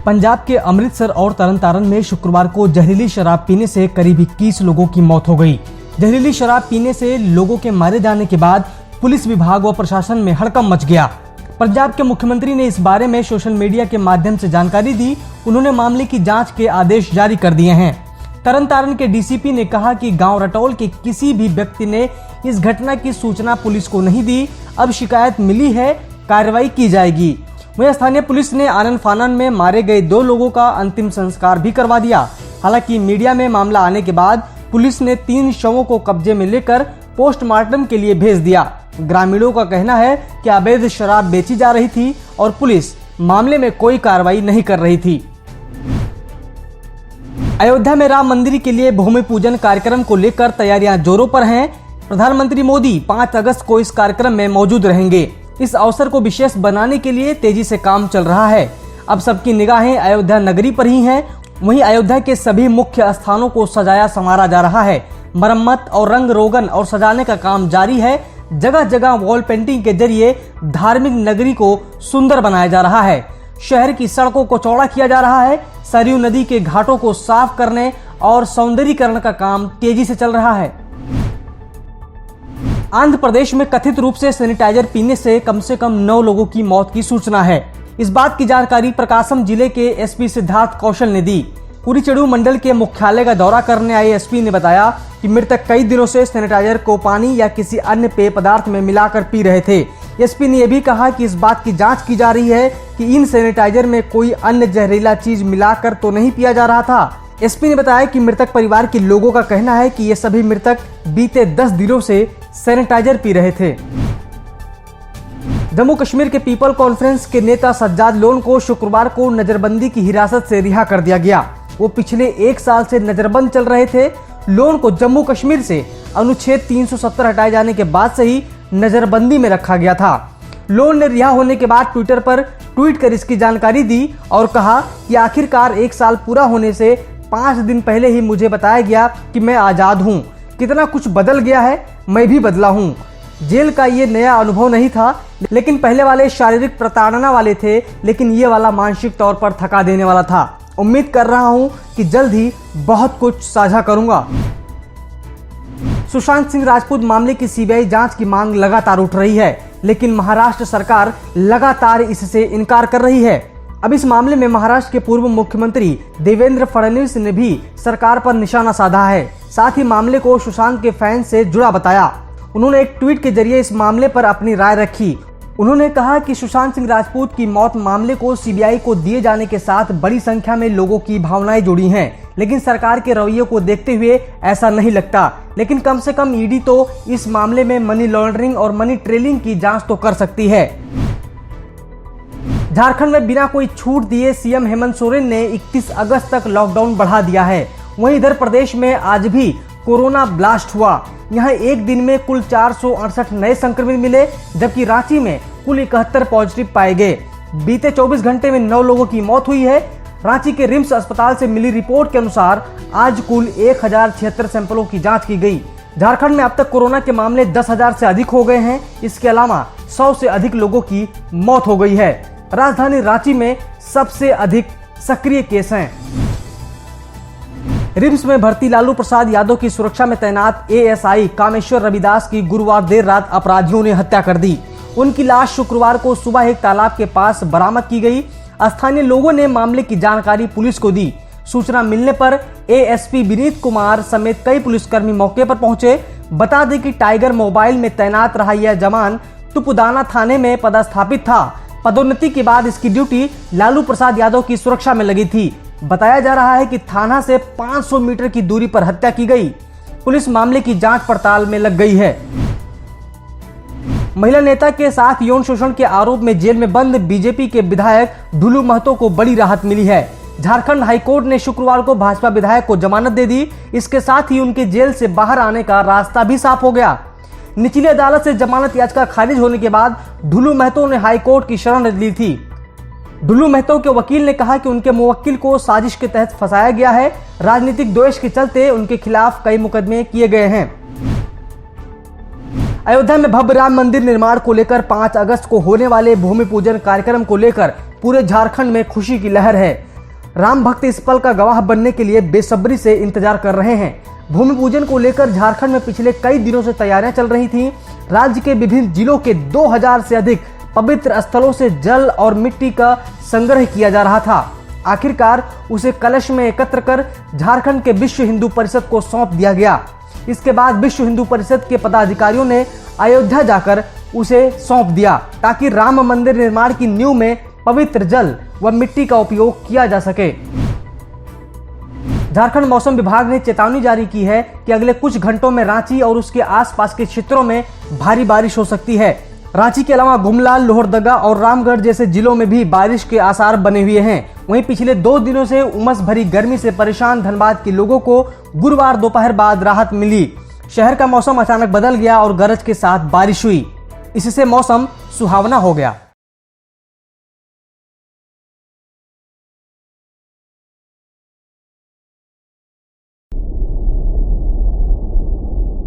पंजाब के अमृतसर और तरनतारन में शुक्रवार को जहरीली शराब पीने से करीब 21 लोगों की मौत हो गई। जहरीली शराब पीने से लोगों के मारे जाने के बाद पुलिस विभाग व प्रशासन में हड़कंप मच गया। पंजाब के मुख्यमंत्री ने इस बारे में सोशल मीडिया के माध्यम से जानकारी दी। उन्होंने मामले की जांच के आदेश जारी कर दिए हैं। तरनतारन के डीसीपी ने कहा कि गांव रटौल के किसी भी व्यक्ति ने इस घटना की सूचना पुलिस को नहीं दी। अब शिकायत मिली है, कार्रवाई की जाएगी। वहीं स्थानीय पुलिस ने आनन फानन में मारे गए 2 लोगों का अंतिम संस्कार भी करवा दिया। हालांकि मीडिया में मामला आने के बाद पुलिस ने 3 शवों को कब्जे में लेकर पोस्टमार्टम के लिए भेज दिया। ग्रामीणों का कहना है कि अवैध शराब बेची जा रही थी और पुलिस मामले में कोई कार्रवाई नहीं कर रही थी। अयोध्या में राम मंदिर के लिए भूमि पूजन कार्यक्रम को लेकर तैयारियां जोरों पर हैं। प्रधानमंत्री मोदी 5 अगस्त को इस कार्यक्रम में मौजूद रहेंगे। इस अवसर को विशेष बनाने के लिए तेजी से काम चल रहा है। अब सबकी निगाहें अयोध्या नगरी पर ही हैं। वहीं अयोध्या के सभी मुख्य स्थानों को सजाया संवारा जा रहा है। मरम्मत और रंग रोगन और सजाने का काम जारी है। जगह जगह वॉल पेंटिंग के जरिए धार्मिक नगरी को सुंदर बनाया जा रहा है। शहर की सड़कों को चौड़ा किया जा रहा है। सरयू नदी के घाटों को साफ करने और सौंदर्यीकरण का काम तेजी से चल रहा है। आंध्र प्रदेश में कथित रूप से सैनिटाइजर पीने से कम 9 लोगों की मौत की सूचना है। इस बात की जानकारी प्रकाशम जिले के एसपी सिद्धार्थ कौशल ने दी। कुरीचेडू मंडल के मुख्यालय का दौरा करने आए एसपी ने बताया कि मृतक कई दिनों से सैनिटाइजर को पानी या किसी अन्य पेय पदार्थ में मिलाकर पी रहे थे। एसपी ने यह भी कहा कि इस बात की जांच की जा रही है कि इन सैनिटाइजर में कोई अन्य जहरीला चीज मिलाकर तो नहीं पिया जा रहा था। एसपी ने बताया कि मृतक परिवार के लोगों का कहना है कि ये सभी मृतक बीते 10 दिनों से सैनिटाइजर पी रहे थे। जम्मू कश्मीर के पीपल कॉन्फ्रेंस के नेता सज्जाद लोन को शुक्रवार को नजरबंदी की हिरासत से रिहा कर दिया गया। वो पिछले 1 साल से नजरबंद चल रहे थे। लोन को जम्मू कश्मीर से अनुच्छेद 370 हटाए जाने के बाद से ही नजरबंदी में रखा गया था। लोन ने रिहा होने के बाद ट्विटर पर ट्वीट कर इसकी जानकारी दी और कहा कि आखिरकार 1 साल पूरा होने से 5 दिन पहले ही मुझे बताया गया कि मैं आजाद हूँ। कितना कुछ बदल गया है, मैं भी बदला हूँ। जेल का ये नया अनुभव नहीं था, लेकिन पहले वाले शारीरिक प्रताड़ना वाले थे, लेकिन ये वाला मानसिक तौर पर थका देने वाला था। उम्मीद कर रहा हूँ कि जल्द ही बहुत कुछ साझा करूंगा। सुशांत सिंह राजपूत मामले की सीबीआई जांच की मांग लगातार उठ रही है, लेकिन महाराष्ट्र सरकार लगातार इससे इनकार कर रही है। अब इस मामले में महाराष्ट्र के पूर्व मुख्यमंत्री देवेंद्र फडणवीस ने भी सरकार पर निशाना साधा है। साथ ही मामले को सुशांत के फैंस से जुड़ा बताया। उन्होंने एक ट्वीट के जरिए इस मामले पर अपनी राय रखी। उन्होंने कहा कि सुशांत सिंह राजपूत की मौत मामले को सीबीआई को दिए जाने के साथ बड़ी संख्या में लोगों की भावनाएं जुड़ी हैं, लेकिन सरकार के रवैये को देखते हुए ऐसा नहीं लगता। लेकिन कम से कम ईडी तो इस मामले में मनी लॉन्ड्रिंग और मनी ट्रेलिंग की जांच तो कर सकती है। झारखंड में बिना कोई छूट दिए सीएम हेमंत सोरेन ने 31 अगस्त तक लॉकडाउन बढ़ा दिया है। वहीं इधर प्रदेश में आज भी कोरोना ब्लास्ट हुआ। यहां एक दिन में कुल 468 नए संक्रमित मिले, जबकि रांची में कुल 71 पॉजिटिव पाए गए। बीते 24 घंटे में 9 लोगों की मौत हुई है। रांची के रिम्स अस्पताल से मिली रिपोर्ट के अनुसार आज कुल 1076 सैंपलों की जांच की गई। झारखंड में अब तक कोरोना के मामले 10,000 से अधिक हो गए हैं। इसके अलावा 100 से अधिक लोगों की मौत हो गई है। राजधानी रांची में सबसे अधिक सक्रिय केस हैं। रिम्स में भर्ती लालू प्रसाद यादव की सुरक्षा में तैनात एएसआई कामेश्वर रविदास की गुरुवार देर रात अपराधियों ने हत्या कर दी। उनकी लाश शुक्रवार को सुबह एक तालाब के पास बरामद की गई। स्थानीय लोगों ने मामले की जानकारी पुलिस को दी। सूचना मिलने पर एएसपी विनीत कुमार समेत कई पुलिसकर्मी मौके पर पहुंचे। बता दें कि टाइगर मोबाइल में तैनात रहा यह जवान तुपुदाना थाने में पदस्थापित था। पदोन्नति के बाद इसकी ड्यूटी लालू प्रसाद यादव की सुरक्षा में लगी थी। बताया जा रहा है कि थाना से 500 मीटर की दूरी पर हत्या की गई। पुलिस मामले की जांच पड़ताल में लग गई है। महिला नेता के साथ यौन शोषण के आरोप में जेल में बंद बीजेपी के विधायक ढुलू महतो को बड़ी राहत मिली है। झारखंड हाईकोर्ट ने शुक्रवार को भाजपा विधायक को जमानत दे दी। इसके साथ ही उनके जेल से बाहर आने का रास्ता भी साफ हो गया। निचली अदालत से जमानत याचिका खारिज होने के बाद ढुलू महतो ने हाईकोर्ट की शरण ली थी। ढुलू महतो के वकील ने कहा कि उनके मुवक्किल को साजिश के तहत फंसाया गया है। राजनीतिक द्वेष के चलते उनके खिलाफ कई मुकदमे किए गए हैं। अयोध्या में भव्य राम मंदिर निर्माण को लेकर 5 अगस्त को होने वाले भूमि पूजन कार्यक्रम को लेकर पूरे झारखंड में खुशी की लहर है। राम भक्त इस पल का गवाह बनने के लिए बेसब्री से इंतजार कर रहे हैं। भूमि पूजन को लेकर झारखंड में पिछले कई दिनों से तैयारियां चल रही थीं। राज्य के विभिन्न जिलों के 2000 से अधिक पवित्र स्थलों से जल और मिट्टी का संग्रह किया जा रहा था। आखिरकार उसे कलश में एकत्र कर झारखंड के विश्व हिंदू परिषद को सौंप दिया गया। इसके बाद विश्व हिंदू परिषद के पदाधिकारियों ने अयोध्या जाकर उसे सौंप दिया ताकि राम मंदिर निर्माण की नींव में पवित्र जल व मिट्टी का उपयोग किया जा सके। झारखंड मौसम विभाग ने चेतावनी जारी की है कि अगले कुछ घंटों में रांची और उसके आसपास के क्षेत्रों में भारी बारिश हो सकती है। रांची के अलावा गुमला, लोहरदगा और रामगढ़ जैसे जिलों में भी बारिश के आसार बने हुए हैं। वहीं पिछले 2 दिनों से उमस भरी गर्मी से परेशान धनबाद के लोगों को गुरुवार दोपहर बाद राहत मिली। शहर का मौसम अचानक बदल गया और गरज के साथ बारिश हुई। इससे मौसम सुहावना हो गया।